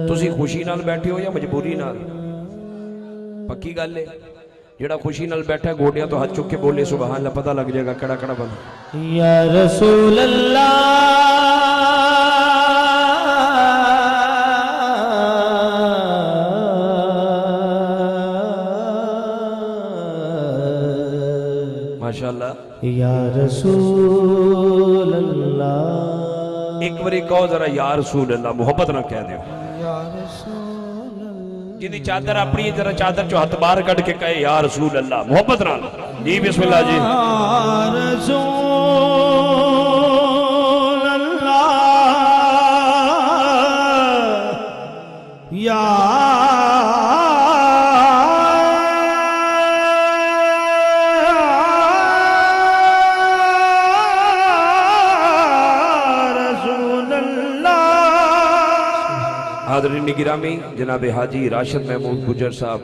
تسی خوشی نال بیٹھے ہو یا مجبوری نال؟ پکی گل ہے جڑا خوشی نال بیٹھا ہے گوڈیاں تو ہاتھ چک کے بولے سبحان اللہ، پتہ لگ جائے گا کڑا کڑا بند۔ یا رسول اللہ ماشاءاللہ یا رسول اللہ، ایک باری کہو ذرا یا رسول اللہ، محبت نہ کہہ دیو۔ یا رسول جی چادر اپنی ذرا چادر چو ہاتھ باہر کٹ کے کہے یا رسول اللہ، محبت نہ۔ جی بسم اللہ جی۔ یا رسول اللہ یا حاضرین گرامی، جناب حاجی راشد محمود گجر صاحب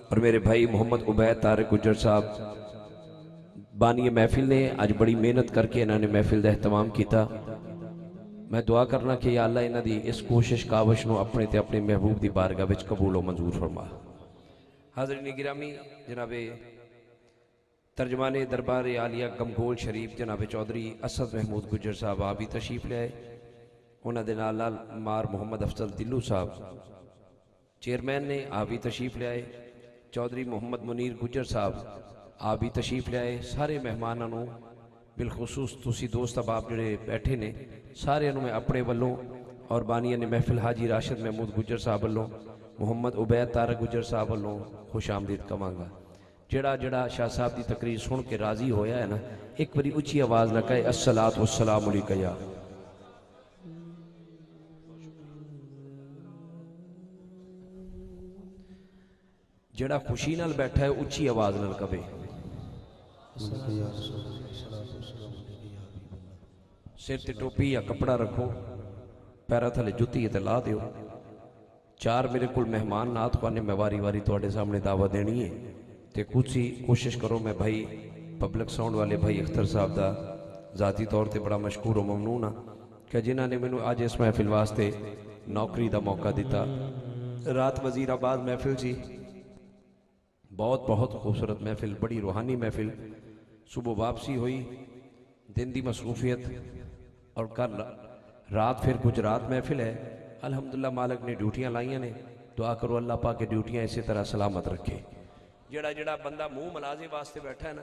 اور میرے بھائی محمد عبید طارق گجر صاحب بانی محفل نے آج بڑی محنت کر کے انہوں نے محفل دا اہتمام کیتا۔ میں دعا کرنا کہ یا اللہ انہوں دی اس کوشش کاوش نو اپنے تے اپنے محبوب دی بارگاہ وچ قبول و منظور فرما۔ حاضرین گرامی، جناب ترجمان دربار عالیہ گمگول شریف جناب چودھری اسد محمود گجر صاحب آپ بھی تشریف لے آئے۔ انہوں نے نال مار محمد افضل دلو صاحب چیئرمین نے آپ بھی تشریف لے آئے۔ چودھری محمد منیر گجر صاحب آپ بھی تشریف لے آئے۔ سارے مہمانوں بالخصوص تسی دوست احباب جڑے بیٹھے نے سارے انہوں میں اپنے والوں اور بانیہ نے محفل حاجی راشد محمود گجر صاحب والوں محمد عبید طارق گجر صاحب والوں خوش آمدید کمانگا۔ جڑا شاہ صاحب دی تقریر سن کے راضی ہویا ہے نا، ایک بڑی اچھی آواز نہ کہے الصلاۃ والسلام علیکہ یا۔ جڑا خوشی نال بیٹھا ہے اچھی آواز نال کبے۔ سر تے ٹوپی یا کپڑا رکھو، پیرا تھلے جتی تے لا دیو۔ چار میرے کل مہمان نات خوانے میں واری واری توڑے سامنے دعوت دینی ہے تے کچھ ہی کوشش کرو۔ میں بھائی پبلک ساؤنڈ والے بھائی اختر صاحب دا ذاتی طور تے بڑا مشکور و ممنون ہاں کہ جنہاں نے مینوں آج اس محفل واسطے نوکری دا موقع دیتا۔ رات وزیر آباد محفل جی، بہت بہت خوبصورت محفل، بڑی روحانی محفل۔ صبح واپسی ہوئی، دن دی مصروفیت، اور کل رات پھر گجرات محفل ہے۔ الحمدللہ مالک نے ڈیوٹیاں لائیاں نے، دعا کرو اللہ پاک کے ڈیوٹیاں اسی طرح سلامت رکھے۔ جڑا بندہ منہ ملازے واسطے بیٹھا ہے نا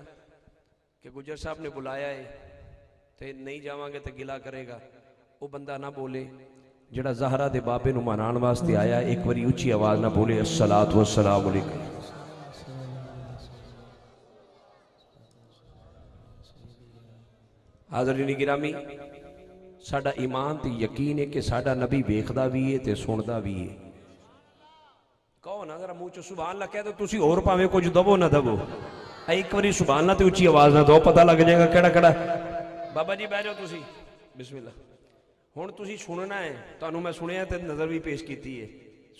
کہ گجر صاحب نے بلایا ہے تے نہیں جاواں گے تے گلا کرے گا، وہ بندہ نہ بولے۔ جڑا زہرا دے بابے نو منان واسطے آیا ایک باری اچھی آواز نہ بولے الصلاۃ والسلام علیکم۔ حاضرین گرامی، ساڈا ایمان تے یقین ہے کہ ساڈا نبی ویکھدا بھی ہے تے سندا بھی ہے۔ کہو نا ذرا منہ چ سبحان اللہ کہہ دو، تسی اور پاویں کچھ دو نہ دو، ایک باری سبحان اللہ تے اچھی آواز نہ دو، پتہ لگ جائے گا کیڑا کیڑا۔ بابا جی بیٹھ جاؤ تسی، بسم اللہ۔ ہن تسی سننا ہے، تانوں میں سنیا تے نظر بھی پیش کیتی ہے،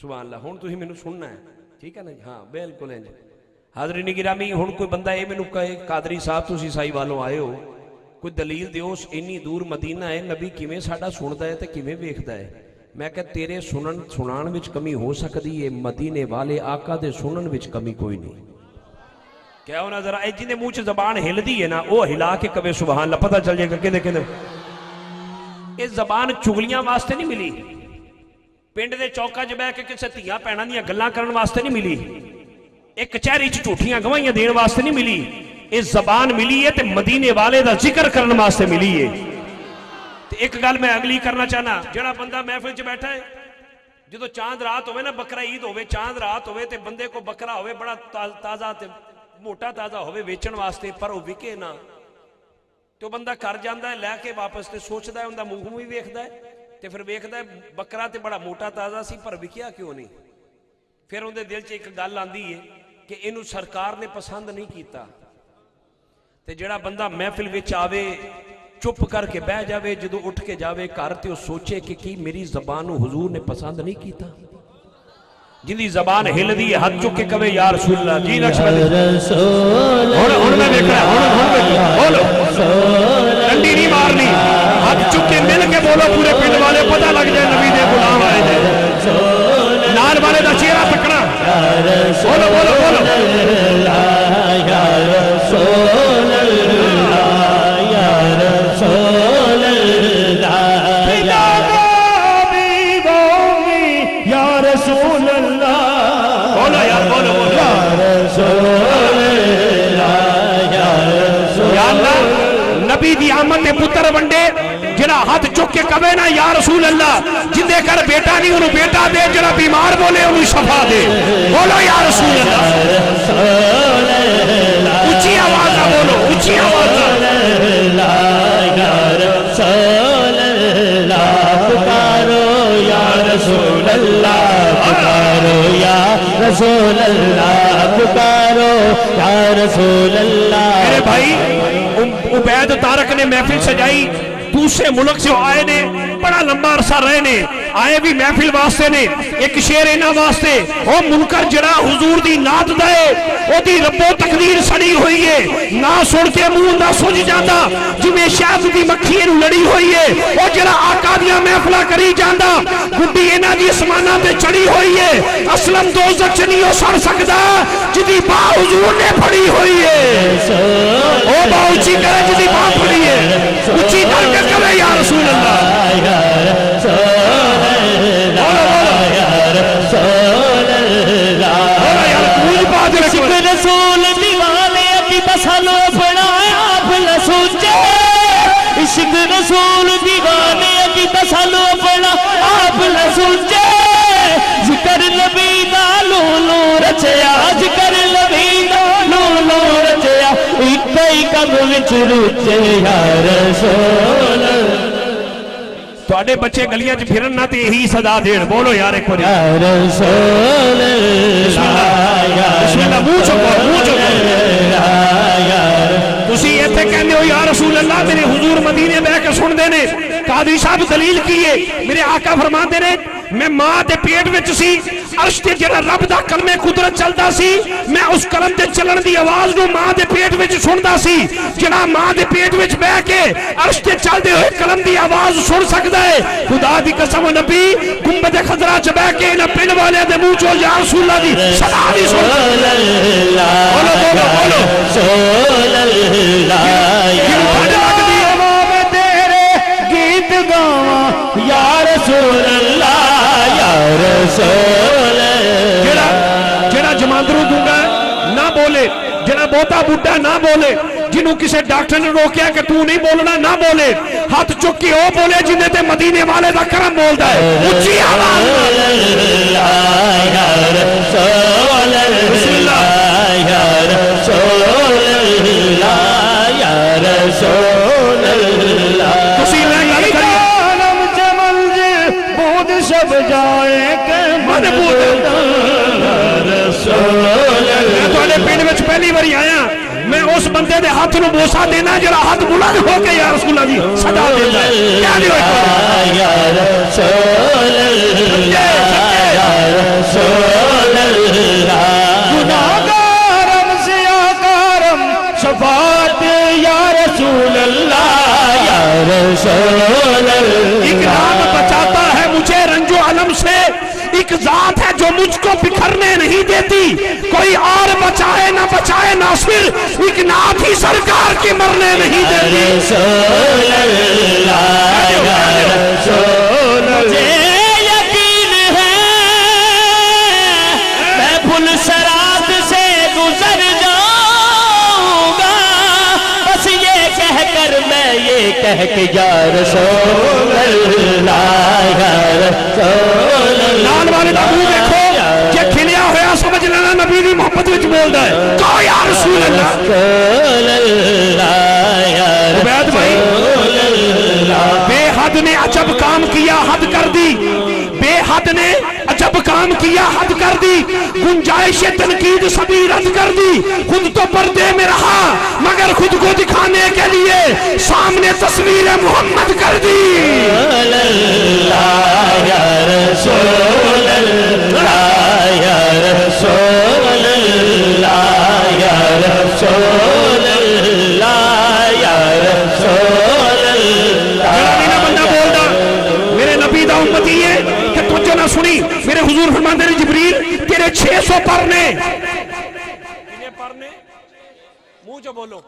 سبحان اللہ۔ ہن تسی مینوں سننا ہے، ٹھیک ہے نا جی؟ ہاں بالکل انج۔ حاضرین گرامی، ہن کوئی بندہ اے مینوں کہے قادری صاحب تسی سائی والوں آئے ہو، کوئی دلیل دیو، انی دور مدینہ ہے، نبی کیویں ساڈا سندا ہے تے کیویں ویکھدا ہے؟ میں کہ تیرے سنان وچ کمی ہو سکدی ہے، مدینے والے آقا دے سنن وچ کمی کوئی نہیں۔ کیا ہونا ذرا اے جنے منہ چ زبان ہلدی ہے نا، او ہلا کے کبے سبحان اللہ، پتہ چل جائے گا کدے کدے۔ اے زبان چگلیاں واسطے نہیں ملی، پنڈ دے چوکا چ بیٹھ کے کسے دھیاں بھیناں دیاں گلاں کرن واسطے نہیں ملی، ایک کچہری چ جھوٹیاں گواہیاں دین واسطے نہیں ملی۔ اس زبان ملی ہے تے مدینے والے دا ذکر کرنے واسطے ملی ہے۔ تے ایک گل میں اگلی کرنا چاہنا، جڑا بندہ محفل چ بیٹھا ہے، جدو چاند رات ہوئے نا، بکرا عید ہوئے، چاند رات ہوئے تے بندے کو بکرا ہوئے بڑا تازہ تے موٹا تازہ ہوئے ویچن واسطے، پر وہ وکے نا، تو بندہ کر جاندا ہے لے کے واپس تے سوچدا ہے اوندا منہ بھی ویکھدا ہے تے پھر ویکھدا ہے بکرا تے بڑا موٹا تازہ سی پر وکیا کیوں نہیں؟ پھر اندے دل چ ایک گل آندی ہے کہ اینو سرکار نے پسند نہیں کیتا۔ تے جڑا بندہ محفل وچ آوے چپ کر کے بہ جاوے، جدو اٹھ کے جاوے گھر تے سوچے کہ کی میری زبان حضور نے پسند نہیں کیتا؟ جن دی زبان ہل دی ہاتھ چک کے کہے یا رسول اللہ، جی نقش میں میں دیکھ رہا ہوں، بولو ڈنڈی نہیں مارنی، ہاتھ چک کے مل کے بولو پورے پنڈ والے، پتہ لگ جائے نبی دے غلام آئے دے۔ دی آمد دے پتر بندے جڑا ہاتھ چک کے کہے نا یا رسول اللہ جندے کر بیٹا نہیں انہوں بیٹا دے جڑا بیمار بولے انہوں شفا دے بولو یا رسول اللہ اچھی آواز بولو اچھی آواز یا رسول اللہ پکارو یا رسول اللہ پکارو یا رسول اللہ پکارو یا رسول اللہ میرے بھائی عبید طارق نے محفل سجائی دوسرے ملک سے آئے نے بڑا لمبا عرصہ رہے نے آئے بھی محفل واسطے نے ایک شیر اینا واسطے او منکر جڑا حضور دی نات دائے او دی رب و تقدیر سڑی ہوئی ہے نہ سن کے منہ نہ سج جاندہ جمیں شاہد دی مکھین لڑی ہوئی ہے او جڑا آقا دیا محفلہ کری جاندہ گھڑی اینا دی اسمانہ تے چڑی ہوئی ہے اسلم دوزک چنی ہو سڑ سکدا جدی با حضور نے پڑی ہوئی ہے او با اچھی کرے جدی با پڑی ہے اچھی کر کے کرے یا رسول اللہ رسول دیوانے ابھی بسالو بڑھایا آپ لسوچے عشق رسول دیوانے ابھی بسالو بڑھا آپ لسوچے ذکر نبی دا لولو رچیا ذکر نبی دا لولو رچیا ایک کئی کم وچ رچے یا رسول تو آڑے بچے گلیاں چھ پھرن نہ تے ہی صدا دیر بولو یار ایک پر یا رسول بسم اللہ منہ چکو تسی ایتھے کہنے ہو یا رسول اللہ میرے حضور مدینے بے کے سن دینے قادری صاحب دلیل کیے میرے آقا فرما دینے میں ماں دے پیٹ وچ سی عرش تے جڑا رب دا کلمے قدرت چلدا سی میں اس کلم تے چلن دی آواز نو ماں دے پیٹ وچ سندا سی جڑا ماں دے پیٹ وچ بہ کے عرش تے چلدے ہوئے کلم دی آواز سن سکدا ہے خدا دی قسم نبی گنبد خضرا چ بہ کے نہ پن والے دے منہ چوں یا رسول اللہ دی صدا دی سن بولو بولو بولو رسول اللہ گیت گاواں یا رسول اللہ یا رسول جڑا جماندرو دونگا نہ بولے جڑا بہتا بڑھا نہ بولے جنہوں کسے ڈاکٹر نے روکیا کہ تو نہیں بولنا نہ بولے ہاتھ چکی ہو بولے جنہیں تے مدینے والے دا کرم بول دا ہے اچھی آواز یا رسول اللہ یا رسول اللہ یا رسول اللہ تسی میں گل کری عالم چ منزل بود شب جائے کہ من بود رسول میں تو آلے پینڈ میں پہلی باری آیا میں اس بندے دے ہاتھ نو بوسا دینا جڑا ہاتھ بلند ہو کے یا رسول اللہ جی صدا دیتا ہے کیا نہیں ہوئے یا رسول اللہ یا رسول اللہ گناہگارم سیاکارم شفاعت یا رسول اللہ یا رسول اللہ ایک نام بچاتا ہے مجھے رنج و علم سے ایک ذات ہے جو مجھ کو بکھرنے نہیں دیتی کوئی اور بچائے نہ بچائے ناصر ایک نات ہی سرکار کی مرنے نہیں دیتی رسول اللہ یا رسول اللہ مجھے یقین ہے میں پل صراط سے گزر جاؤں گا بس یہ کہہ کر میں یہ کہہ کہ یا رسول اللہ یا رسول اللہ لال والے دا منہ دیکھو یہ کھلیا ہویا سمجھ لینا نبی دی محبت وچ بول دا ہے کہو یا رسول اللہ عبید بھائی بے حد نے عجب کام کیا حد کر دی بے حد نے عجب کام کیا حد کر دی گنجائش تنقید سبھی رد کر دی خود تو پردے میں رہا مگر خود کو دکھانے کے لیے سامنے تصویر محمد کر دی یا رسول اللہ یا رسول اللہ یا رسول اللہ یا رسول اللہ میرا بندہ بول دا میرے نبی دا امتی ہے کہ تجھے نہ سنی میرے حضور فرماندے نے جبریل تیرے 600 پر نے انہیں پر نے منہ جو بولو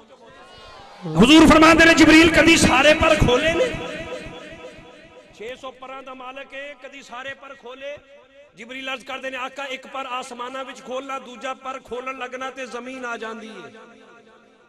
حضور فرماندے نے جبریل کدی سارے پر کھولے نے 600 پران دا مالک ہے کدی سارے پر کھولے جبریل عرض کر دینے آقا ایک پر آسمانہ وچ کھولنا دوجا پر کھولن لگنا تے زمین آ جاندی ہے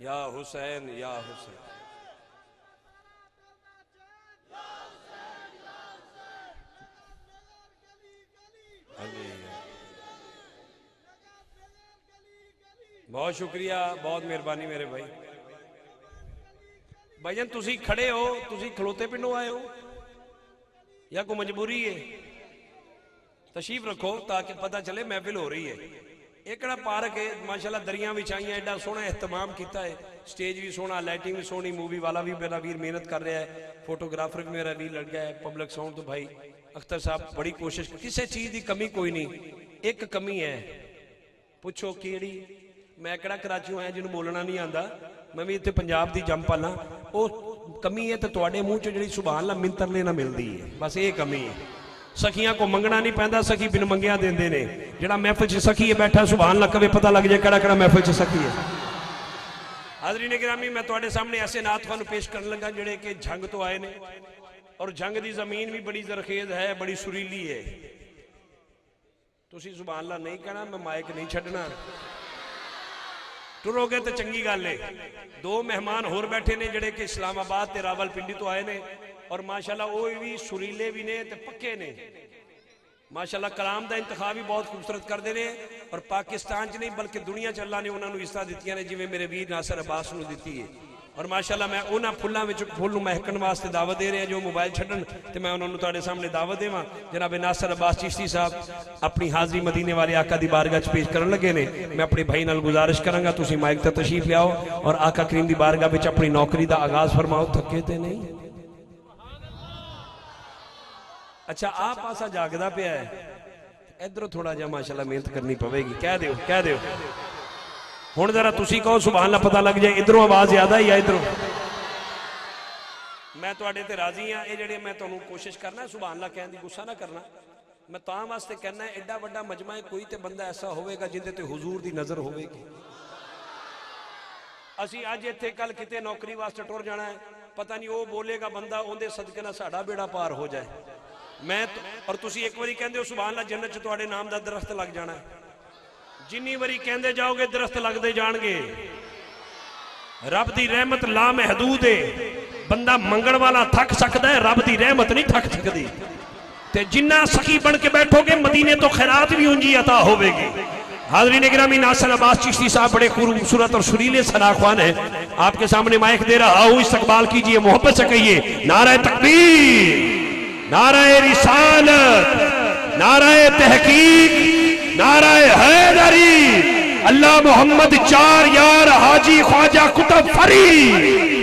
یا حسین یا حسین. بہت شکریہ, بہت مہربانی میرے بھائی. بھائی جان تسی کھڑے ہو, تسی کھلوتے پنڈوں آئے ہو یا کوئی مجبوری ہے؟ تشریف رکھو تاکہ پتہ چلے محفل ہو رہی ہے. ایکڑا پارک ہے ماشاءاللہ, دریاں وچھائیاں, ایڈا سونا اہتمام کیتا ہے, سٹیج بھی سونا, لائٹنگ بھی سونی, مووی والا بھی میرا ویر محنت کر رہا ہے, فوٹوگرافر بھی میرا ویر لڑ گیا ہے, پبلک ساؤنڈ تو بھائی اختر صاحب بڑی کوشش, کسے چیز دی کمی کوئی نہیں. ایک کمی ہے, پوچھو کیڑی؟ میں کہڑا کراچیوں آیا جنہوں بولنا نہیں آندا, میں بھی اتنے پنجاب دی جم پالا. وہ کمی ہے تو تواڈے منہ چ جڑی سبحان اللہ منتر لینا ملدی ہے, بس یہ کمی ہے. سخیاں کو منگنا نہیں پیندا, سخی بن منگیاں دیندے نے. جڑا محفل چ سخی ہے بیٹھا سبحان اللہ کبھی پتہ لگ جائے کہڑا کہڑا محفل چ سخی ہے. حاضرین گرامی, میں تواڈے سامنے ایسے نعت خوان پیش کرن لگا جڑے کہ جنگ تو آئے نے, اور جنگ دی زمین بھی بڑی زرخیز ہے, بڑی سریلی ہے. تسی سبحان اللہ نہیں کہنا, میں مائک نہیں چھڈنا. ٹرو گے تو چنگی گل ہے. دو مہمان ہور بیٹھے نے جڑے کہ اسلام آباد تے راول پنڈی تو آئے نے, اور ماشاءاللہ وہ بھی سریلے بھی نے تے پکے نے. ماشاءاللہ کلام دا انتخاب بھی بہت خوبصورت کر دے نے, اور پاکستان چ نہیں بلکہ دنیا چ اللہ نے انہوں نے عزت دتیاں نے, جویں میرے ویر ناصر عباس نو دتی ہے. اور ماشاءاللہ میں انہاں پھلاں وچ پھل نو مہکن واسطے دعوت دے رہے ہیں جو موبائل چھڈن, تے میں انہوں نے تواڈے سامنے دعوت دیواں. جناب ناصر عباس چشتی صاحب اپنی حاضری مدینے والے آقا دی بارگاہ چ پیش کرن لگے نے. میں اپنے بھائی نال گزارش کراں گا تسی مائک تے تشریف لیاؤ اور آقا کریم دی بارگاہ وچ اپنی نوکری دا آغاز فرماؤ. تھکے تے نہیں؟ اچھا آپ پاسا جاگدا پیا ہے, ادھر تھوڑا جا ماشاءاللہ محنت کرنی پوے گی. کہہ دیو, کہہ دیو. ہن ذرا تسی کہو سبحان اللہ پتہ لگ جائے ادھروں آواز زیادہ ہی ہے ادھروں. میں تواڈے تے راضی ہاں. اے جڑے میں تانوں کوشش کرنا ہے سبحان اللہ کہن دی, غصہ نہ کرنا. میں تاں واسطے کہنا ہے ایڈا بڑا مجمع ہے, کوئی تے بندہ ایسا ہوئے گا جندے تے حضور دی نظر ہوئے گی. اسی اج ایتھے کل کتے نوکری واسطے ٹر جانا ہے, پتہ نہیں وہ بولے گا بندہ اوندے صدقے نہ ساڈا بیڑا پار ہو جائے. میں اور تسی ایک واری کہندے ہو سبحان اللہ جنت چ تواڈے نام دا درخت لگ جانا ہے. جنی واری کہندے جاؤ گے درخت لگ دے جان گے. رب دی رحمت لا محدود ہے. بندہ منگن والا تھک سکتا ہے, رب دی رحمت نہیں تھک سکتی. تے جنہ سخی بن کے بیٹھو گے مدینے تو خیرات بھی انجی عطا ہوئے گی. حاضرین گرامی, ناصر عباس چشتی صاحب بڑے خوبصورت اور سریلے سراخوان ہیں. آپ کے سامنے مائک دے رہا ہوں, استقبال کیجئے, محبت سے کہیے نعرہ تکبیر, نعرہ رسالت, نعرہ تحقیق, نعرہ حیدری, اللہ محمد چار یار حاجی خواجہ قطب فرید.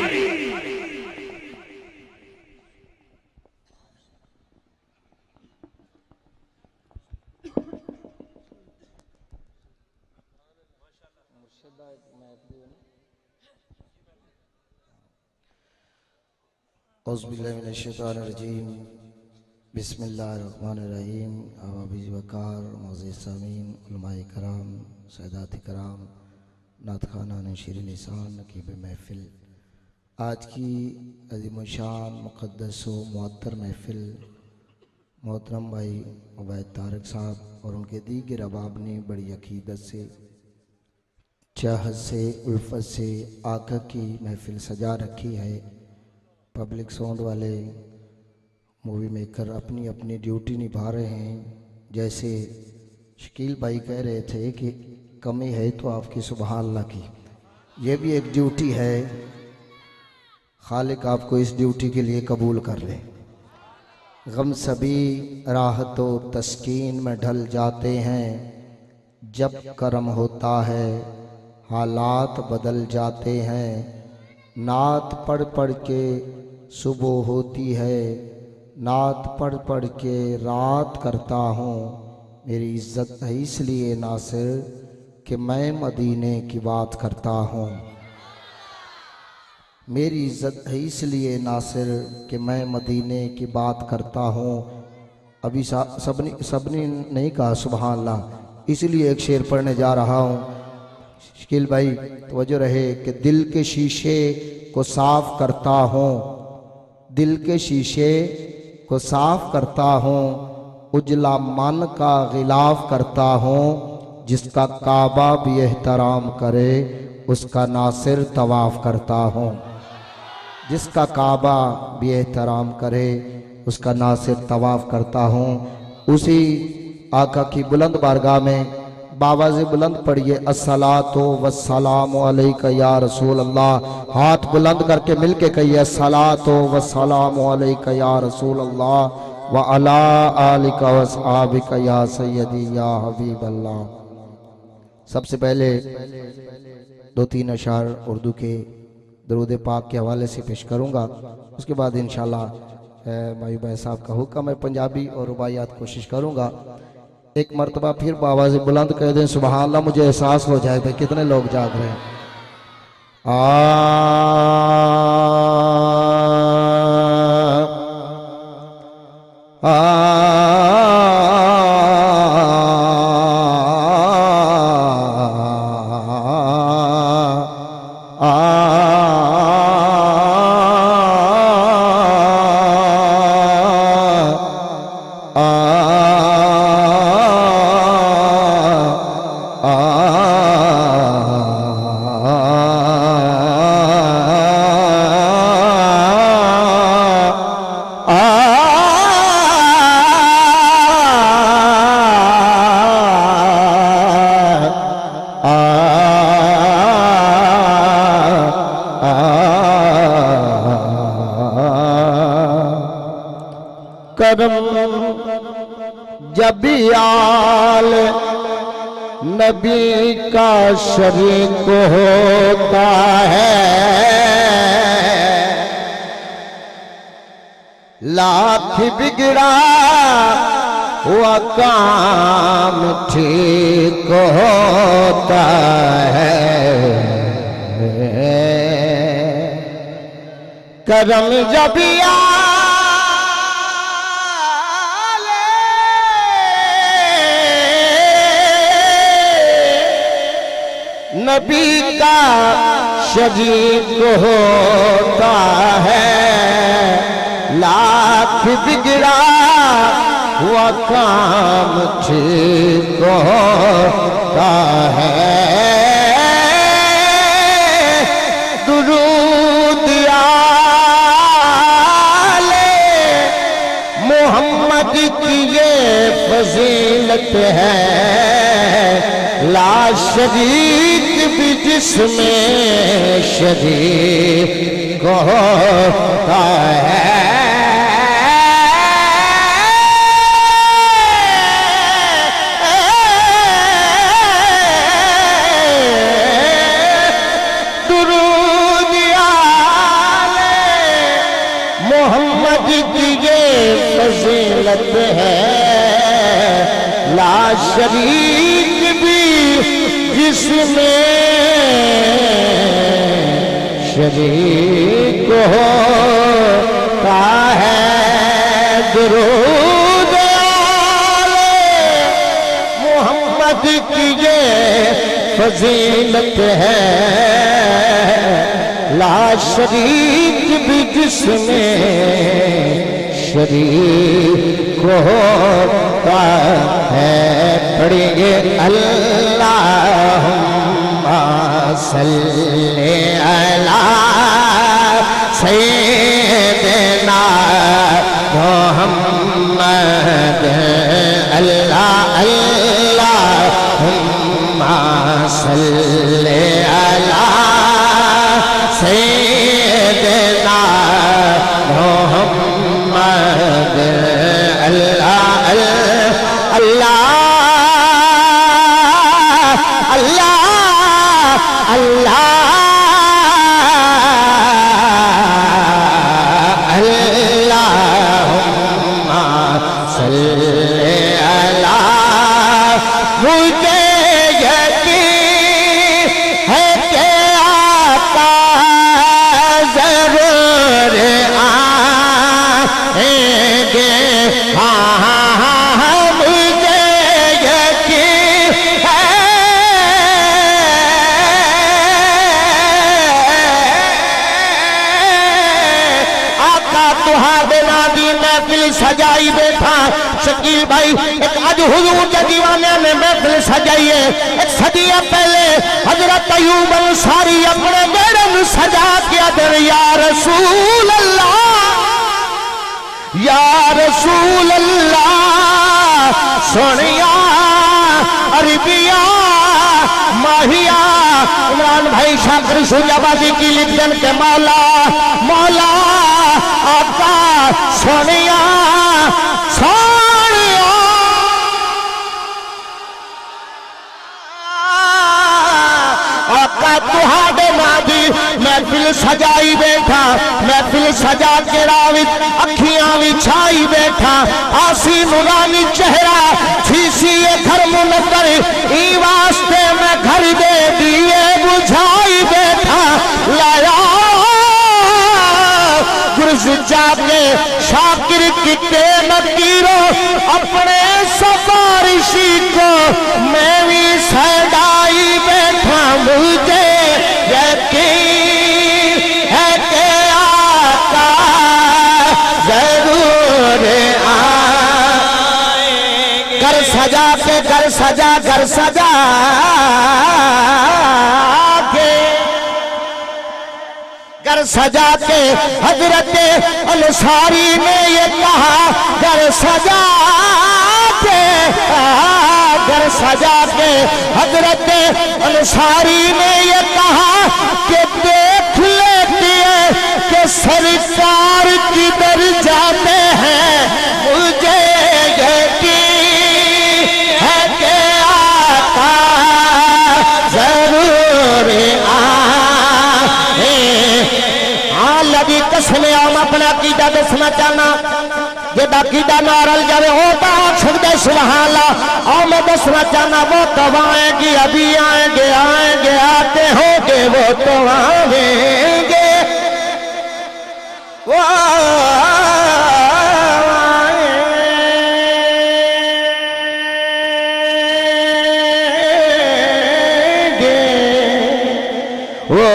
اعوذ باللہ من الشیطان الرجیم, بسم اللہ الرحمن الرحیم. عوابی وقار, معزز سامعین, علماء کرام, سادات کرام, نعت خوانان شیر لسان, نقیب محفل, آج کی عظیم الشان مقدس و معطر محفل محترم بھائی عبید طارق صاحب اور ان کے دیگر احباب نے بڑی عقیدت سے, چاہت سے, الفت سے آقا کی محفل سجا رکھی ہے. پبلک ساؤنڈ والے, مووی میکر اپنی اپنی ڈیوٹی نبھا رہے ہیں. جیسے شکیل بھائی کہہ رہے تھے کہ کمی ہے تو آپ کی سبحان اللہ کی, یہ بھی ایک ڈیوٹی ہے. خالق آپ کو اس ڈیوٹی کے لیے قبول کر لے. غم سبھی راحت و تسکین میں ڈھل جاتے ہیں, جب کرم ہوتا ہے حالات بدل جاتے ہیں. نعت پڑھ پڑھ کے صبح ہوتی ہے, نعت پڑھ پڑھ کے رات کرتا ہوں. میری عزت ہے اس لیے ناصر کہ میں مدینے کی بات کرتا ہوں. میری عزت ہے اس لیے ناصر کہ میں مدینے کی بات کرتا ہوں. ابھی سب نے نہیں کہا سبحان اللہ, اس لیے ایک شعر پڑھنے جا رہا ہوں. شکیل بھائی توجہ رہے کہ دل کے شیشے کو صاف کرتا ہوں, دل کے شیشے کو صاف کرتا ہوں, اجلا من کا غلاف کرتا ہوں. جس کا کعبہ بھی احترام کرے اس کا ناصر طواف کرتا ہوں. جس کا کعبہ بھی احترام کرے اس کا ناصر طواف کرتا ہوں. اسی آقا کی بلند بارگاہ میں باواز بلند پڑھیے الصلاۃ والسلام علیک یا رسول اللہ. ہاتھ بلند کر کے مل کے کہیے الصلاۃ والسلام علیک یا رسول اللہ وعلی آلک واصحابک یا سیدی یا حبیب اللہ. سب سے پہلے 2-3 اشعار اردو کے درود پاک کے حوالے سے پیش کروں گا. اس کے بعد انشاءاللہ مایو بھائی صاحب کا حکم ہے پنجابی اور رباعیات کوشش کروں گا. ایک مرتبہ پھر بآواز بلند کہہ دیں سبحان اللہ. مجھے احساس ہو جائے بھائی کتنے لوگ جاگ رہے ہیں. کرم جب آل نبی کا شریک ہوتا ہے لاکھ بگڑا ہوا کام ٹھیک ہوتا ہے. کرم جب نبی کا شریک ہوتا ہے لاکھ بگڑا ہوا کام ٹھیک ہوتا ہے. درود آل محمد کی یہ فضیلت ہے لا شریک بھی جس میں شریک ہوتا ہے. درود آل محمد کی یہ فضیلت ہے لا شریک بھی جس میں شریک ہوتا ہے. درود آل محمد کی یہ فضیلت ہے لا شریک بھی جس میں شریک ہوتا ہے. پڑھیں گے اللہم صلی علی سیدنا محمد. اللہم صلی علی سیدنا محمد. اللہ اللہ اللہم صلی علی. مجھے یقین ہے کہ آقا ضرور آئیں گے. مجھے یقین ہے آقا تہاڈے نام دی محفل سجائی بیٹھا شکیل بھائی ایک آج حضور کے دیوانے نے محفل سجائی ہے ایک صدیہ پہلے حضرت ایوب انصاری اپنے بیرن سجا کیا در یا رسول اللہ یا رسول اللہ سونیا عربیہ ماہیہ عمران بھائی شاکر شوجہ بازی کی لکھن کے مولا مولا آقا سونیا سونیا آقا تہاڈے نادی محفل سجائی بیٹھا محفل سجا کے راوت اکھیاں وچھائی بیٹھا آسی نورانی چہرہ تھیسی گھر منور ای واسطے میں گھر دے دیئے بجھائی بیٹھا لایا گرز جاگے شاکر کتے نکیرو اپنے سفارشی کو میں بھی سیڈائی بیٹھا مجھے یقین ہے کہ آقا ضرور آئیں گھر سجا کے گھر سجا گھر سجا کے گھر سجا کے حضرت انصاری نے یہ کہا گھر سجا کے گھر سجا کے حضرت انصاری نے یہ کہا کہ دیکھ لیتی ہے کہ سرکار کدھر جاتے ہیں مجھے یقین ہے کہ آقا ضرور لگی قسم ہم اپنا عقیدہ دسنا چاہنا یہ عقیدہ نارل جاوے ہوتا چھک دے سبحان اللہ اور میں دسنا چاہنا وہ تو آئیں گی ابھی آئیں گے آتے ہوں گے وہ تو آئیں گے وہ آئیں گے وہ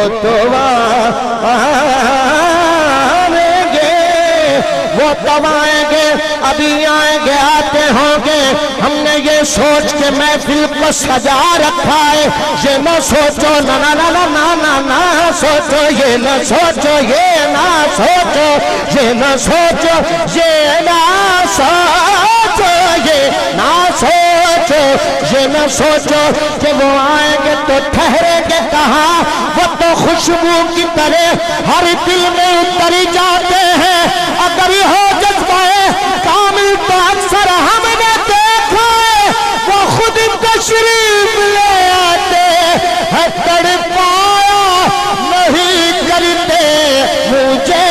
تو آئیں گے ابھی آئیں گے آتے ہوں گے ہم نے یہ سوچ کے محفل کو سجا رکھا ہے یہ نہ سوچو نہ سوچو یہ نہ سوچو یہ نہ سوچو یہ نہ سوچو یہ نہ سوچو یہ نہ سوچو یہ نہ سوچو کہ وہ آئیں گے تو ٹھہریں گے کہاں وہ تو خوشبو کی طرح ہر دل میں اتری جاتے ہیں اگر یہ ہو جذبہ کامل تو اکثر ہم نے دیکھا ہے وہ خود تشریف لے آتے ہے تڑپایا نہیں کرتے مجھے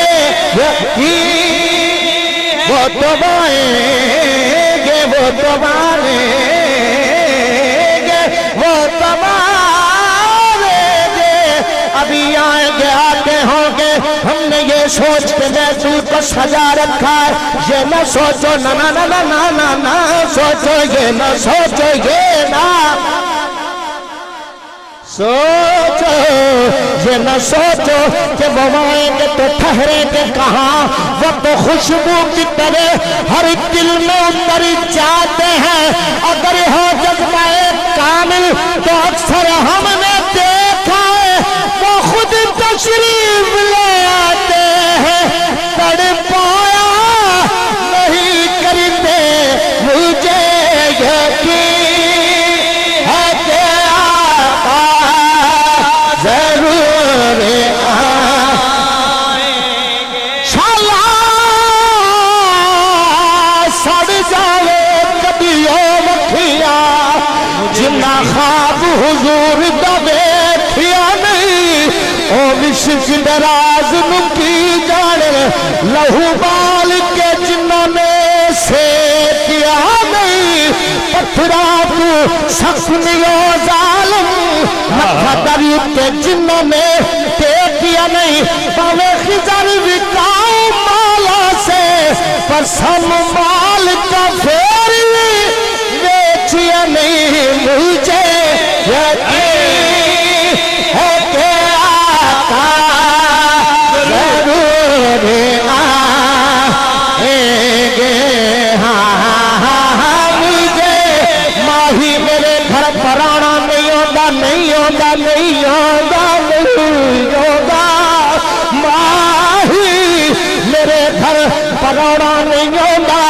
یقین وہ تو آئیں گے وہ تو آئیں گے وہ تو آئیں گے ابھی آئیں گے آتے ہوں گے ہم نے یہ سوچ کے محفل کو سجا رکھا ہے یہ نہ سوچو نہ سوچو یہ نہ سوچو یہ نہ سوچو یہ نہ سوچو کہ وہ آئیں گے تو ٹھہریں گے کہاں وہ تو خوشبو کی طرح ہر دل میں اتر جاتے ہیں اگر ہو جذبہ کامل تو اکثر ہم نے دیکھا ہے وہ خود تشریف لے آتے ہیں تڑپایا نہیں کرتے مجھے یقین ہے کہ آقا ضرور آئیں گے شالا سڑ جاوے کبھی مکھیا جنہ خواب حضور دا بیٹھیا نہیں او مشک دراز نکی جانے لہو بال کے جنہوں نے سے کیا نہیں پتھرا تو سخت نیو ظالم مکھا دریب کے جنہوں نے کیا نہیں باوے خزر وکاؤ مالا سے پر سم مال کا پھر ویچیا نہیں مجھے یقین ہے کہ آقا ضرور آئیں گے ہاں آندا نہیں آندا نہیں آندا ماہی میرے گھر پروڑا نہیں آندا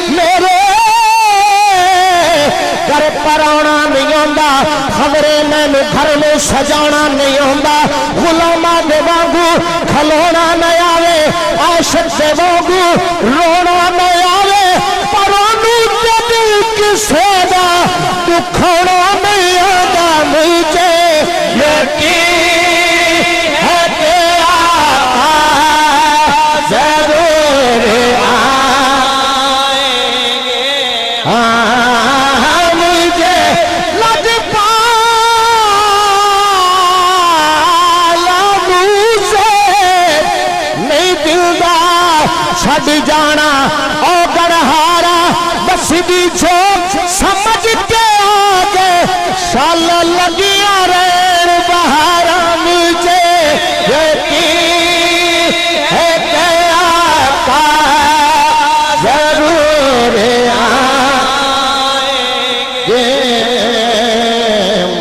میرے گھر پروڑا نہیں آندا خبرے میں گھر میں سجانا نہیں آندا غلاماں دے وانگو کھلونا نہیں آوے عاشق دے وانگو رونا نہیں آوے پر انہوں جب کسے دا دکھونا نہیں آندا مجھے یقین ہے کہ آقا ضرور آئیں گے مجھے لج پایا منہ سے نہیں دلدا چھڈ جانا او گڑھارا بس دی جھوک سمجھ کے آگے شال لگیاں رین بہارا مجھے یقین ہے کہ آقا ضرور آئیں گے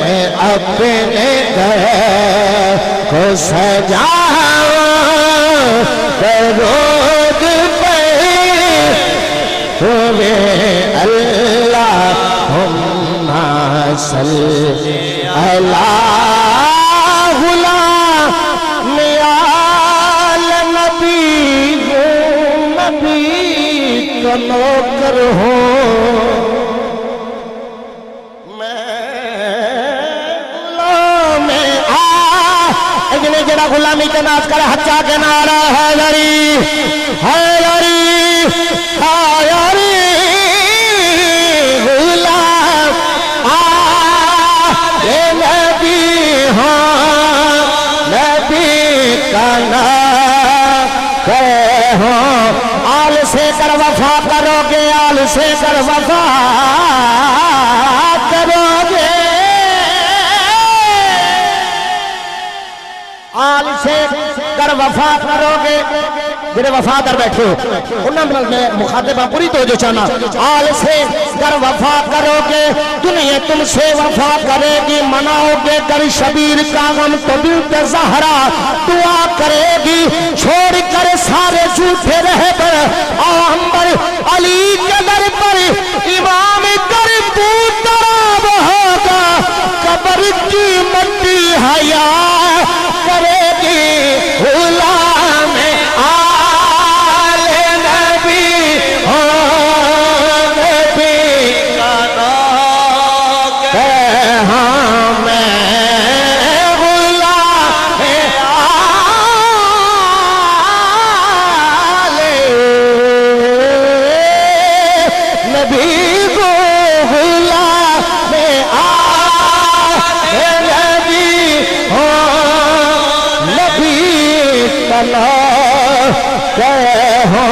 میں اپنے گھر کو سجاؤں درود پہ تمہیں اللہم صلی علی غلام آل نبی نبی کا نوکر ہوں جڑا غلامی کے ناز کر حجا کے نعرہ حیدری حیدری حیدری غلام اے نبی ہاں نبی کا نام ہوں آل سے کر وفا کرو گے آل سے کر وفا کرو گے آل سے کر وفا کرو گے میرے وفادار بیٹھے ہو انہوں میں مخاطبہ پوری توجہ چاہنا آل سے کر وفا کرو گے دنیا تم سے وفا کرے گی مناؤ گے کر شبیر کا غم تو بنت زہرا دعا کرے گی چھوڑ کر سارے جھوٹے رہبر آمبر علی کے در پر امام کر پوتراب ہوگا قبر کی مٹی حیا کرے گی غلام آل نبی ہو نبی کا نام ہاں میں غلام آل نبی کو غلام آل نبی ہو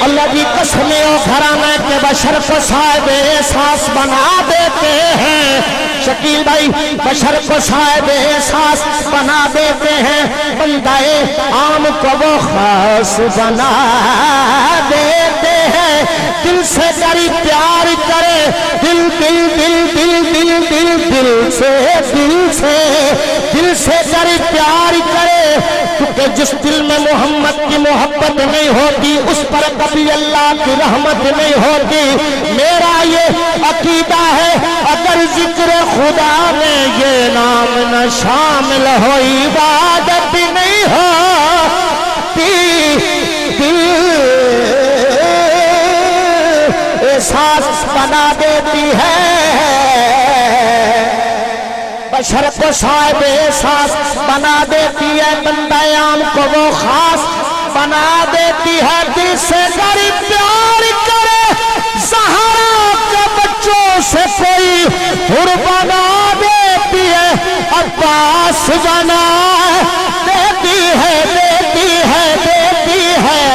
اللہ کی قسمیں و گھرانے کے بشر کو صاحب احساس بنا دیتے ہیں شکیل بھائی بشر کو صاحب احساس بنا دیتے ہیں بندہ عام کو وہ خاص بنا دیتے ہیں دل سے کری پیار کرے دل دل دل دل دل دل دل سے کری پیار کرے کیونکہ جس دل میں محمد کی محبت نہیں ہوتی اس پر کبھی اللہ کی رحمت نہیں ہوتی میرا یہ عقیدہ ہے اگر ذکر خدا میں یہ نام نہ شامل ہو عبادت نہیں ہوتی احساس بنا دیتی ہے بشر کو صاحب احساس بنا دیتی ہے بندہ عام کو وہ خاص بنا دیتی ہے دل سے غریب پیار کرے زہرا کے بچوں سے کوئی حر بنا دیتی ہے عباس بنا دیتی ہے دیتی ہے دیتی ہے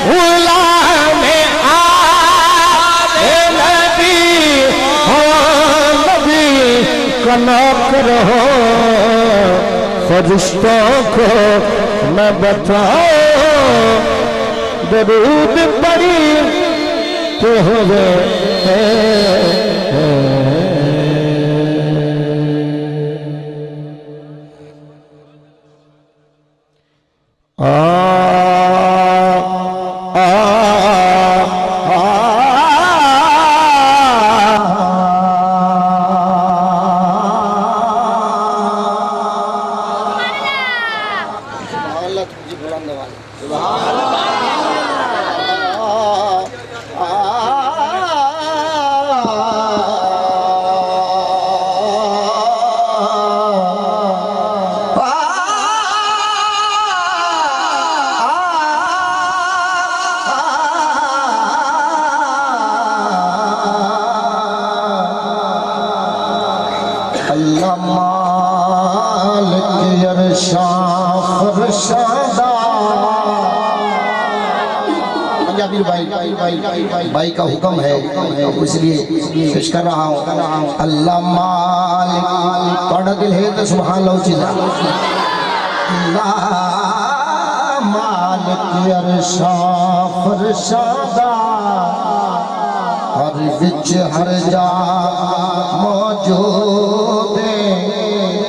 غلام آل نبی ہو نبی کا نوکر ہوں فرشتوں کو میں بتاؤں درود پڑھتے ہوئے بھائی کا حکم ہے اس لیے پیش کر رہا ہوں اللہ مالک پڑھا دل ہے تو سبحان اللہ چیزا اللہ مالک عرشاں فرشادہ ہر وچ ہر جا موجود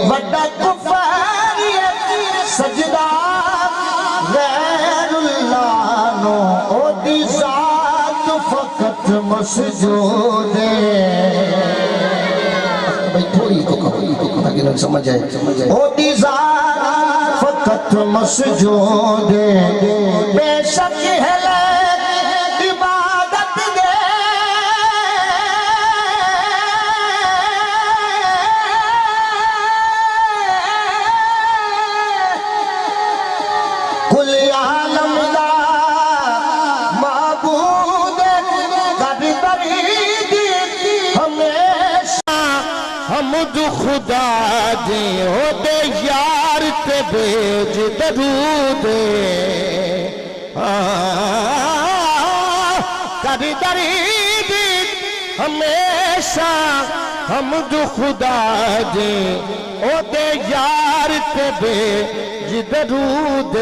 وڈا کفاریت سجدہ غیر اللہ نو او دی ذات فقط مسجود بھئی تھوڑی کو کہو تاکہ لوگ سمجھ آئے او دی ذات فقط مسجود بے شک ہے عبادت دے کل عالم دا معبود کبھی برید ہمیشہ حمد خدا دے ہو دے یار تے بیج درود کبھی درید ہمیشہ حمد خدا دے ہو دے یار تے بیج درود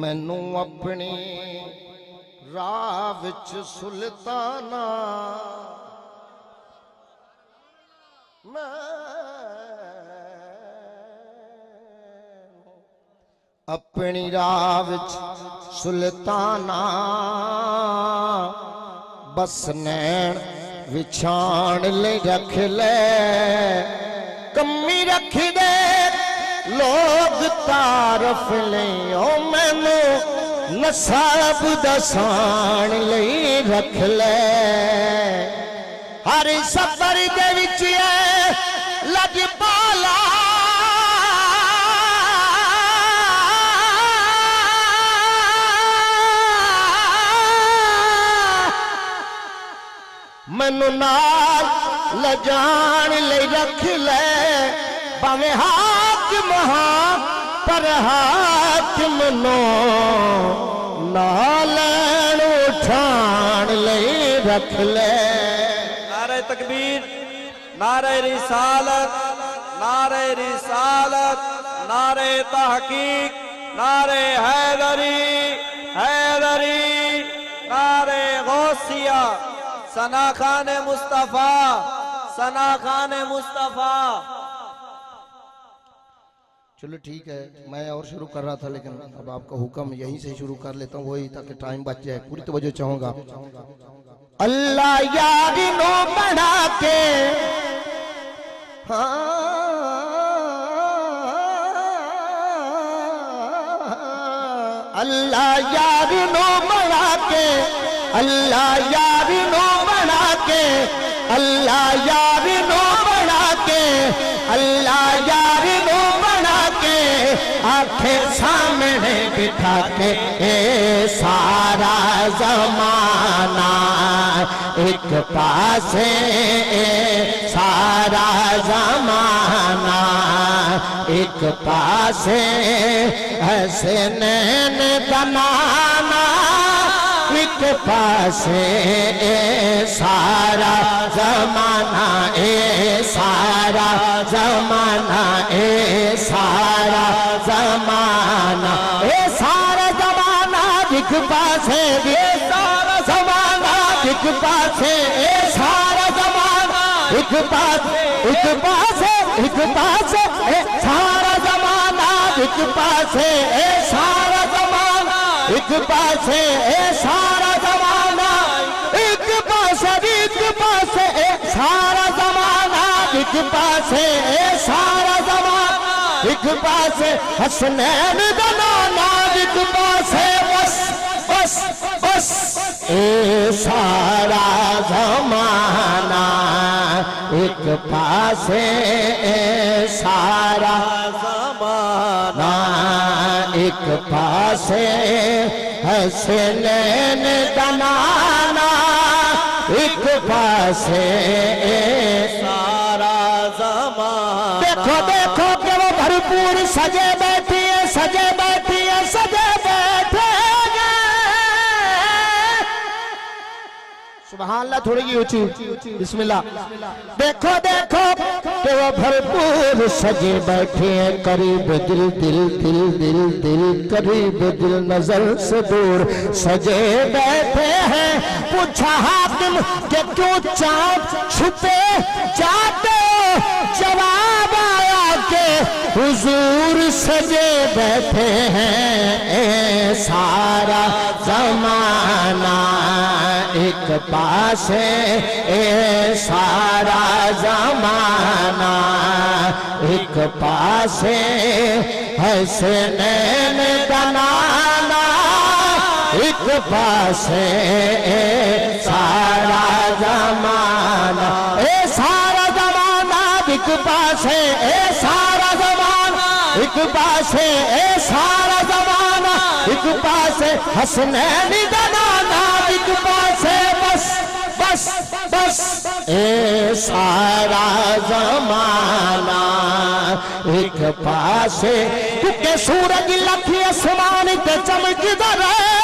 مینوں اپنی راہ وچ سلطانہ اپنی راہ وچ سلطانہ بس نین وچھان لے رکھ لے کمی رکھ دے لوگ تعارف لیں او مینوں نصاب دسان لے رکھ لے ہر سفر دے وچ ہے لج پالا مینوں نال لجان لے رکھ لے باویں حاکم ہاں پر حاکم نو نال اٹھان لے رکھ لے نعرہ تکبیر، نعرہ رسالت، نعرہ رسالت، نعرہ تحقیق، نعرہ حیدری، حیدری، نعرہ غوثیہ، ثنا خان مصطفیٰ، ثنا خان مصطفیٰ۔ چلو ٹھیک ہے میں اور شروع کر رہا تھا لیکن اب آپ کا حکم یہیں سے شروع کر لیتا ہوں وہی تاکہ ٹائم بچ جائے پوری توجہ چاہوں گا اللہ یار نو بڑھا کے اللہ یار نو بڑھا کے اللہ یار نو بڑھا کے اللہ یار نو بڑھا کے اللہ یار نو بڑھا کے آنکھیں سامنے بٹھا کے اے سارا زمانہ ایک پاسے اے سارا زمانہ ایک پاسے ایسے نین بنانا ایک پاسے اے سارا زمانہ اے پاسے اے سارا زمانہ ایک پاسے ایک پاسے ایک پاسے اے سارا زمانہ ایک پاسے اے سارا زمانہ ایک پاسے اے سارا زمانہ ایک پاسے اے سارا زمانہ ایک پاسے اے سارا زمانہ ایک پاسے حسنین دا نانا ایک پاسے بس بس بس اے سارا زمانہ ایک پاسے اے سارا زمانہ ایک پاسے حسنین دا نانا ایک پاسے اے سارا زمانہ دیکھو دیکھو کہ وہ بھرپور سجے بیٹھی ہے سجے بیٹھی ہے سجے بیٹھے گے سبحان اللہ تھوڑی کی اونچی بسم اللہ دیکھو دیکھو کہ وہ بھرپور سجے بیٹھے ہیں قریب دل دل دل دل دل قریب دل نظر سے دور سجے بیٹھے ہیں پوچھا حاکم کہ کیوں چاند چھپے جاتے جواب آیا کہ حضور سجے بیٹھے ہیں اے سارا زمانہ ایک پاسے اے سارا زمانہ ایک پاسے حسنین دا نانا ایک پاسے اے سارا زمانہ اے سارا زمانہ ایک پاسے اے سارا زمانہ ایک پاسے اے سارا زمانہ ایک پاسے حسنین دا نانا ایک پاسے بس بس بس اے سارا زمانہ ایک پاسے کیونکہ سورج لکھی اسمان تے چمکدا رہے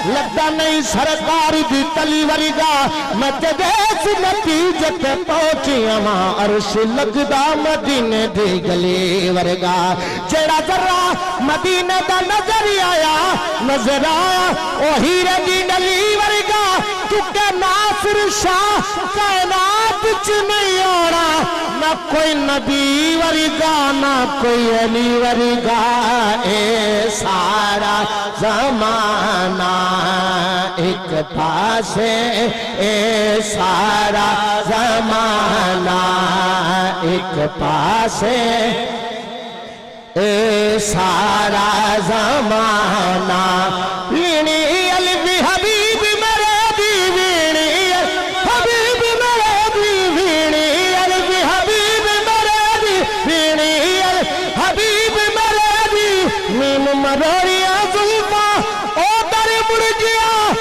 لگتا نہیں سرکار دی تلی ورگا میں تے دیس نتیجے تے پہنچی ہاں عرش لگدا مدینے دی گلی ورگا جڑا ذرا مدینے دا نظر آیا اوہی رہی گلی ورگا کیونکہ ناصر شاہ کائنات وچ نہیں آنا نہ کوئی نبی ورگا نہ کوئی علی ورگا اے سارا زمانہ ایک پاسے اے سارا زمانہ ایک پاسے اے سارا زمانہ وینی الوی حبیب میرے دی وینی حبیب میرے دی وینی الوی حبیب میرے دی وینی حبیب میرے دی میم مروڑیاں زلفاں او در مڑ گیا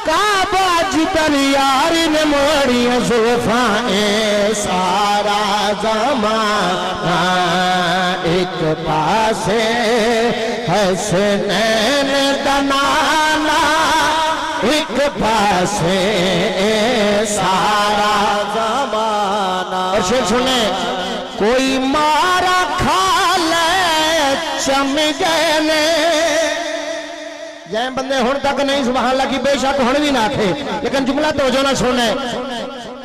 کعبہ جدر یاری نے موڑیاں زلفاں اے سارا زمانہ ایک پاسے حسنین دا نانا ایک پاسے سارا زمانہ اور شیر سنیں کوئی مارا کھا لے چم گئے جائیں بندے ہون تک نہیں سبحان اللہ کی بے شک ہون بھی نہ تھے لیکن جملہ تو جو نہ سنے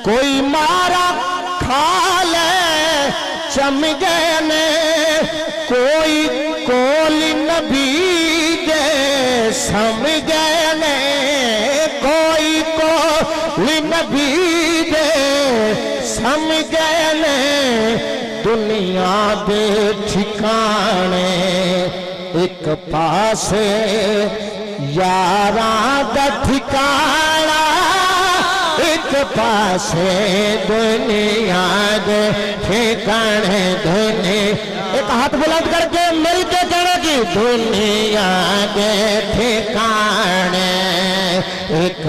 کوئی مارا کھا لے چم گئے کوئی کول نبی دے سم گئے کوئی کول نبی دے سم گئے دنیا دے ٹھکانے ایک پاسے یاراں دا ٹھکانا ایک پاسے دنیا دے ٹھکانے ایک ہاتھ بلند کر کے مل کے کہنے کی دنیا دے ٹھکانے ایک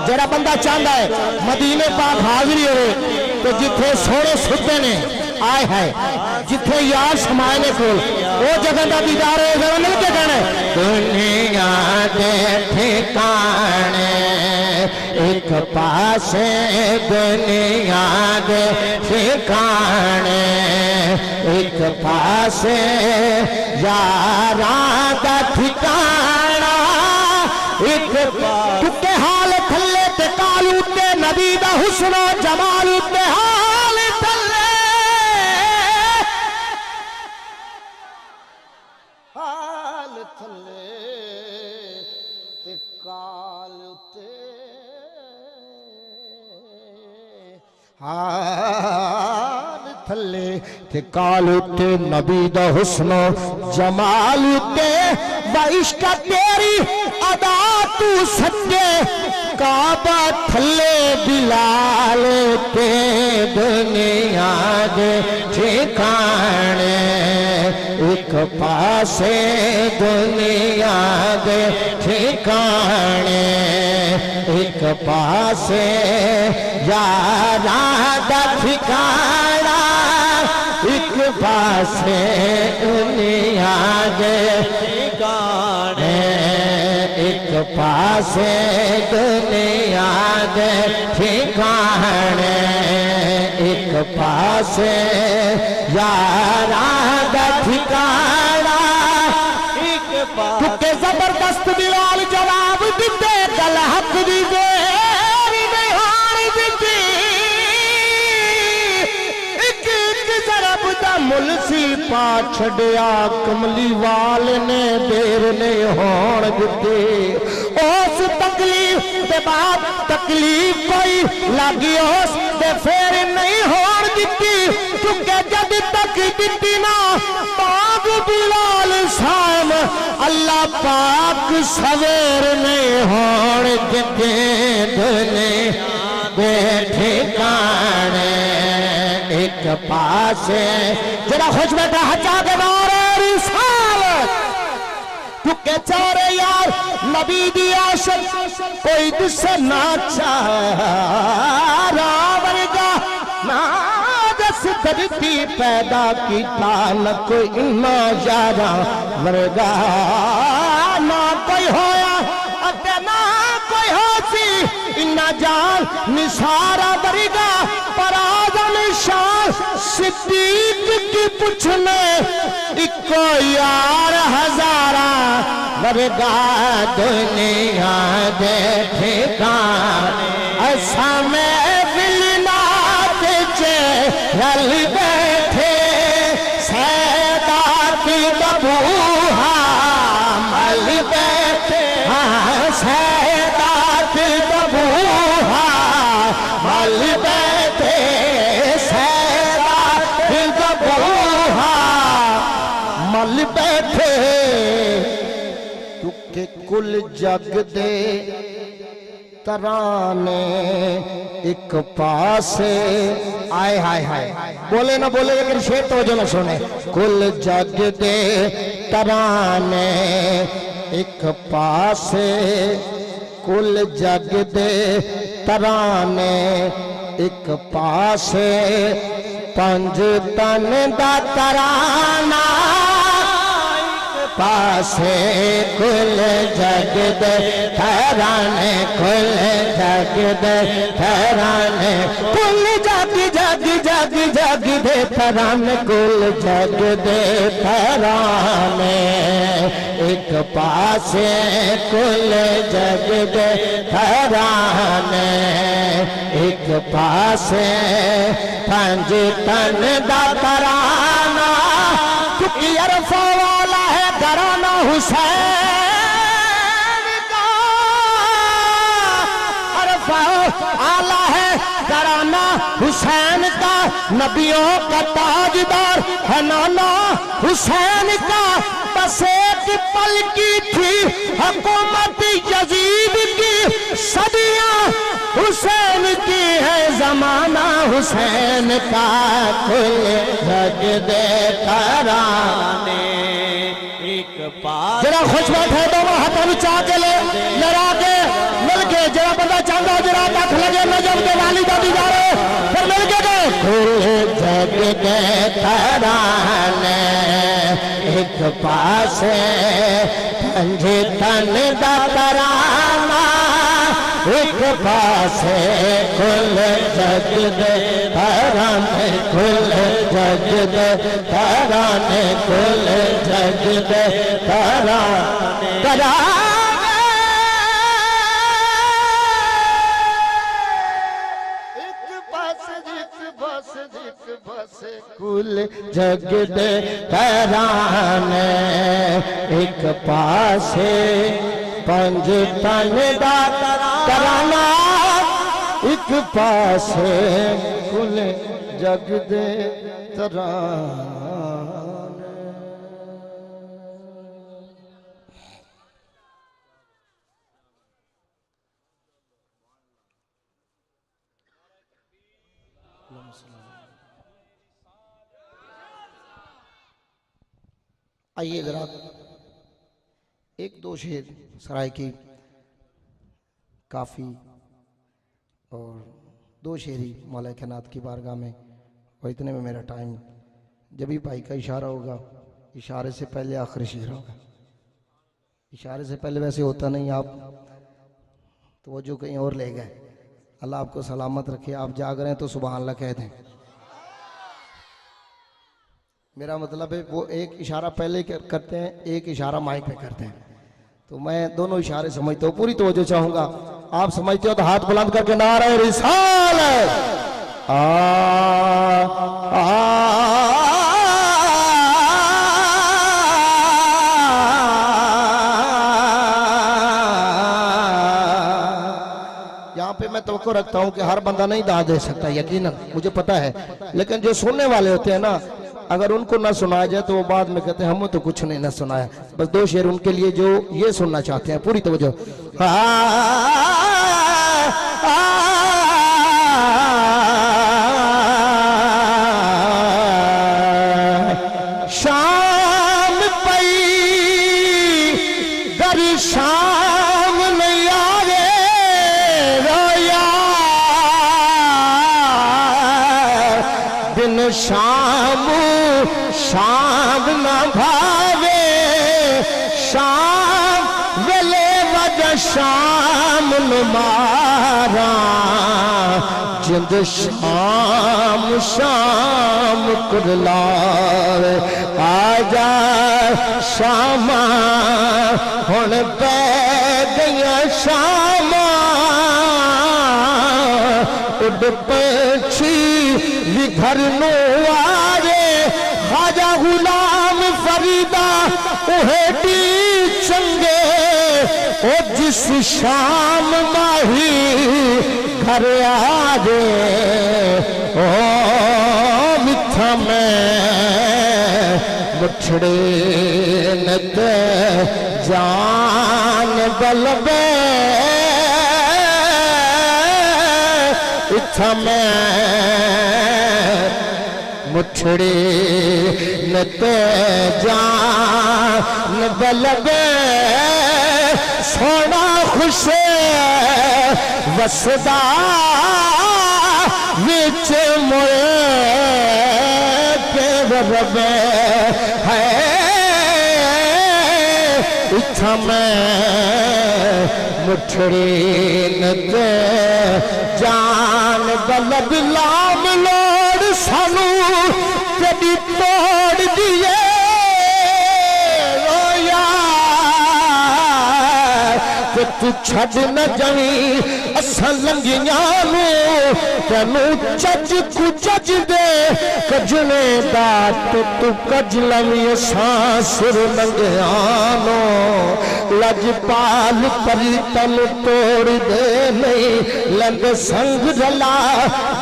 جڑا بندہ چاہتا ہے مدینے پاک حاضری ہوئے تو جتھے سوڑے ستے نے آئے ہے جتھے یار سمائنے کو وہ جگہ دا دیدار ہے ذرا مل کے کہنے دنیا دے ٹھکانے ایک پاسے دنیا دے ٹھکانے ایک پاسے یاراں دا ٹھکانا ایک ٹکے حال تھلے تے کالو تے نبی دا حسن و جمال تے حال تھلے حال تھلے تے کال تے حال تھلے تے کال تے نبی دا حسن و جمال تے وعشق تیری ادا تو سچے کعبہ تھلے بلال تے دنیا دے ٹھکانے ایک پاسے دنیا دے ٹھکانے ایک پاسے یاراں دا ٹھکانا ایک پاسے دنیا دے ٹھکانے ایک پاسے دنیا دے ٹھکانے ایک پاسے یاراں دا ٹھکانا ایک پاسے کتے زبردست بلال جواب دیتے گل حق دی دیر نہار دیتی ایک ضرب دا ملسی پا چھڑیا کملی وال نے دیر نہیں ہون دیتی اس تکلیف دے بعد تکلیف کوئی لگی اس دے پھر نہیں ہون دیتی کیونکہ جب تک دیتی نا پاک بلال سام اللہ پاک سویر نہیں ہون دیتی دنیا دے ٹھکانے ایک پاسے جڑا خوش بیٹھا حجا کے نعرہ رسالت کیونکہ چارے یار نبی دی عاشق کوئی دسے نہ چارا ورگا نہ جس دھرتی پیدا کیتا نہ کوئی انا یارا ورگا نہ کوئی ہویا اتے نہ کوئی ہو سی انا جان نثارا ورگا پر آدم شاہ صدیق کی پوچھنے اکو یار ہزارہ ورگا دنیا دے ٹھکانے ایسا میں بلنات رل بیٹھے سیدات ببوہا مل بیٹھے سیدات ببوہا مل بیٹھے سیدات ببوہا مل بیٹھے کہ کل جگ دے ترانے ایک پاسے آئے ہائے ہائے بولے نہ بولے لیکن شیر توجہ نہ سنے کل جگ دے ترانے ایک پاسے کل جگ دے ترانے ایک پاسے پنج تن دا ترانہ پاسے کل جگ دے ترانے کل جگ دے ترانے کل جگ جگ جگ جگ دے ترانے کل جگ دے ترانے ایک پاسے کل جگ دے ترانے ایک پاسے پنج تن دا ترانہ کیونکہ عرفہ والا ہے گھرانہ حسین کا عرفہ والا ہے گھرانہ حسین کا نبیوں کا تاجدار ہے نانا حسین کا بس ایک پل کی تھی حکومت یزید کی صدیاں حسین کی ہے زمانہ حسین کا کل جگ دے ترانے ایک پاس جرا خوش بیٹھے دونوں ہاتھوں میں چاہ کے لے لڑا کے مل کے جرا بندہ چاہتا جرا تک لگے نجم کے والی دادی جا رہے پھر مل کے گئے کل جگ دے ترانے ایک پاس پنج تن دا ترانہ ایک پاس کل جگ دے ترانے کل جگ دے ترانے کل جگ دے ترانے کل جگ دے ترانے ایک پاسے پنج تن دا ترانہ ایک پاسے کل جگ دے ترانے آئیے ذرا ایک دو شعر سرائے کی کافی اور دو شعری مولا کائنات کی بارگاہ میں، اور اتنے میں میرا ٹائم، جب ہی بھائی کا اشارہ ہوگا، اشارے سے پہلے آخری شعر ہوگا، اشارے سے پہلے ویسے ہوتا نہیں، آپ توجہ کہیں اور لے گئے۔ اللہ آپ کو سلامت رکھے، آپ جاگ رہے ہیں تو سبحان اللہ کہہ دیں۔ میرا مطلب ہے وہ ایک اشارہ پہلے کرتے ہیں، ایک اشارہ مائک پہ کرتے ہیں، تو میں دونوں اشارے سمجھتا ہوں، پوری توجہ چاہوں گا۔ آپ سمجھتے ہو تو ہاتھ بلند کر کے نعرہ رسالت یہاں پہ میں توقع رکھتا ہوں کہ ہر بندہ نہیں داد دے سکتا، یقیناً مجھے پتا ہے، لیکن جو سننے والے ہوتے ہیں نا، اگر ان کو نہ سنایا جائے تو وہ بعد میں کہتے ہیں ہمیں تو کچھ نہیں نہ سنایا۔ بس دو شعر ان کے لیے جو یہ سننا چاہتے ہیں، پوری توجہ۔ شام پئی در شام نہیں آگے رویا دن شام شام نہ بھاوے شام ویلے وجہ شام نمارا جند شام شام کرلاوے آجا شام ہن پہ گیا شام اڈ پنچھی بھی گھر نو آرے خواجہ غلام فریدہ اوہیٹی چنگے او جس شام ماہی گھر آجے او متھا میں مٹھڑے نت جان بلبے اتھا میں مٹھڑی نت جان بلبے سونا خوش وسدا وچ موئے کے ربے ہے اتھا میں مٹھڑی نت جان بلب لام لوڑ سانو کبھی توڑ دیے رویا کہ تو چھڑ نہ جائیں اساں لنگیاں نو تینوں چج کو چج دے کجنے دات تو کج لویں اساں سر لنگیاں نو لج پال پری تن توڑ دے نہیں لگ سنگ رلا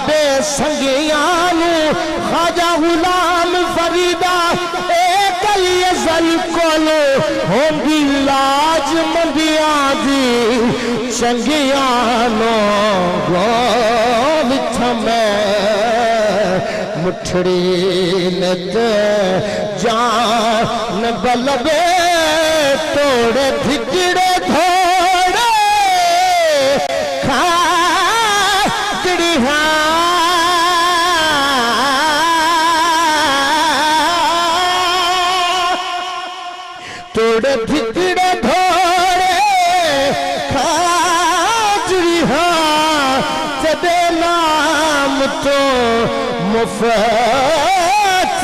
بے سنگیاں نو خواجہ غلام فریدہ ایک علی ازل کولو ہوندی لاج مندیاں دی چنگیاں نو گول تھمے مٹھڑی نت جان بلبے توڑے بھکڑے دھوڑے کھاکڑی توڑے بھکڑے دھوڑے کھاکڑی جدے نام تو مفت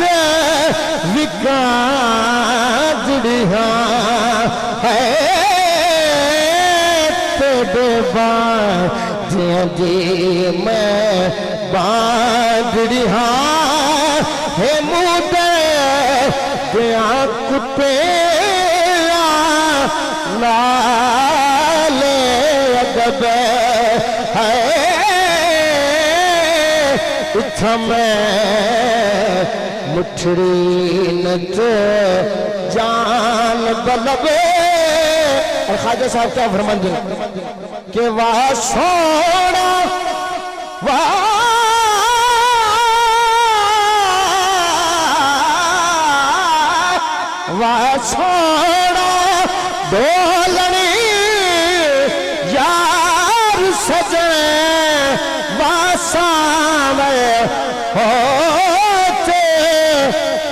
وکاجڑی ہے تیرے باندھی میں باندڑی ہاں ہے مودے دیا کتے نالے ادب ہے اتھا میں مٹھڑی نت جان بلبے. اور خواجہ صاحب کیا فرماندے کہ واہ سونا واہ سونا دولنی یار سجنے واسامے ہوتے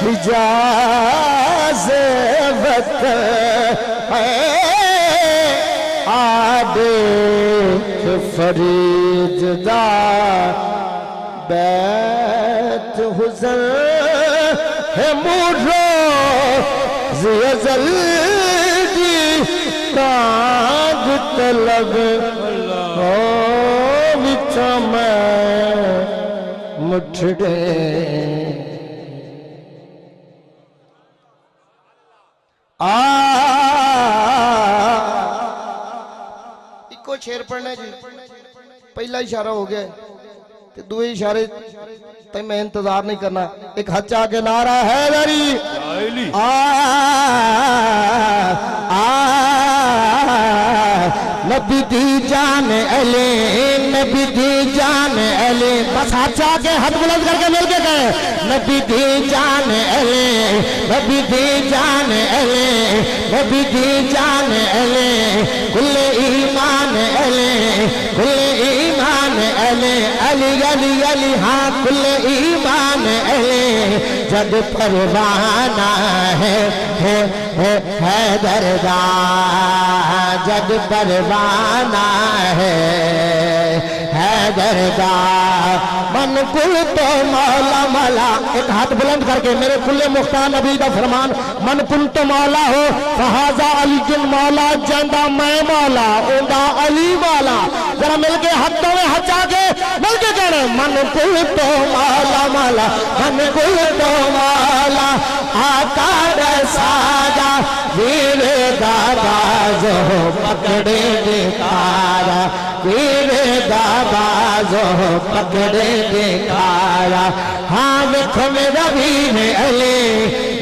حجاز وقت آدے فرید دا بیت حزن ہے موڑو زیزل دی کاغ طلب ہو وچا میں مٹھڑے ایکو شیر پڑھنا جی. پہلا اشارہ ہو گیا تے دوئے اشارے تے میں انتظار نہیں کرنا. ایک ہاتھ چاہ کے نعرہ حیدری نبی دی جان علی نبی دی جان علی. بس ہاتھ چاہ کے ہاتھ بلند کر کے مل کے گئے. نبی دی جان علی نبی دی جان علی نبی دی جان علی کل ایمان علی کل ایمان علی علی علی علی ہاں کل ایمان علی. جگ پروانہ ہے حیدر دا جگ پروانہ ہے حیدر دا من کل تو مولا مولا. ایک ہاتھ بلند کر کے میرے کل مختار نبی دا فرمان من کل تو مولا ہو فہذا علی جن مولا جاندہ میں مولا اوندا علی مولا. ذرا مل کے ہاتھوں میں ہاتھ آگے مل کے کہنے من کل تو مولا مولا من کل تو مولا آقا رساجا ویر دا بازو پکڑے دکھارا ویر دا بازو پکڑے دکھارا. ہاں ویکھو میرا ویر علی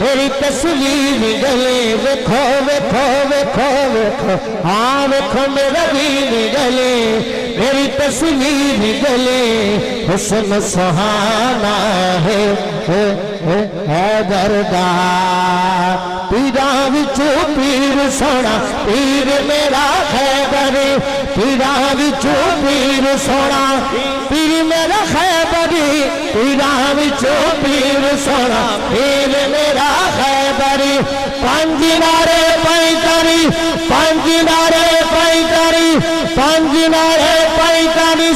میری تصویر گلے ویکھو ویکھو ویکھو ویکھو ہاں ویکھو میرا ویر علی میری تصویر گلے حسن سہانا ہے حیدر دا. پیراں وچوں پیر سونا پیر میرا حیدر پیراں وچوں پیر سونا پیر میرا حیدر پیراں وچوں پیر سونا پیر میرا حیدر. پانچ نعرے پیداری پانچ نعرے پیداری پانچ نعرے پیداری.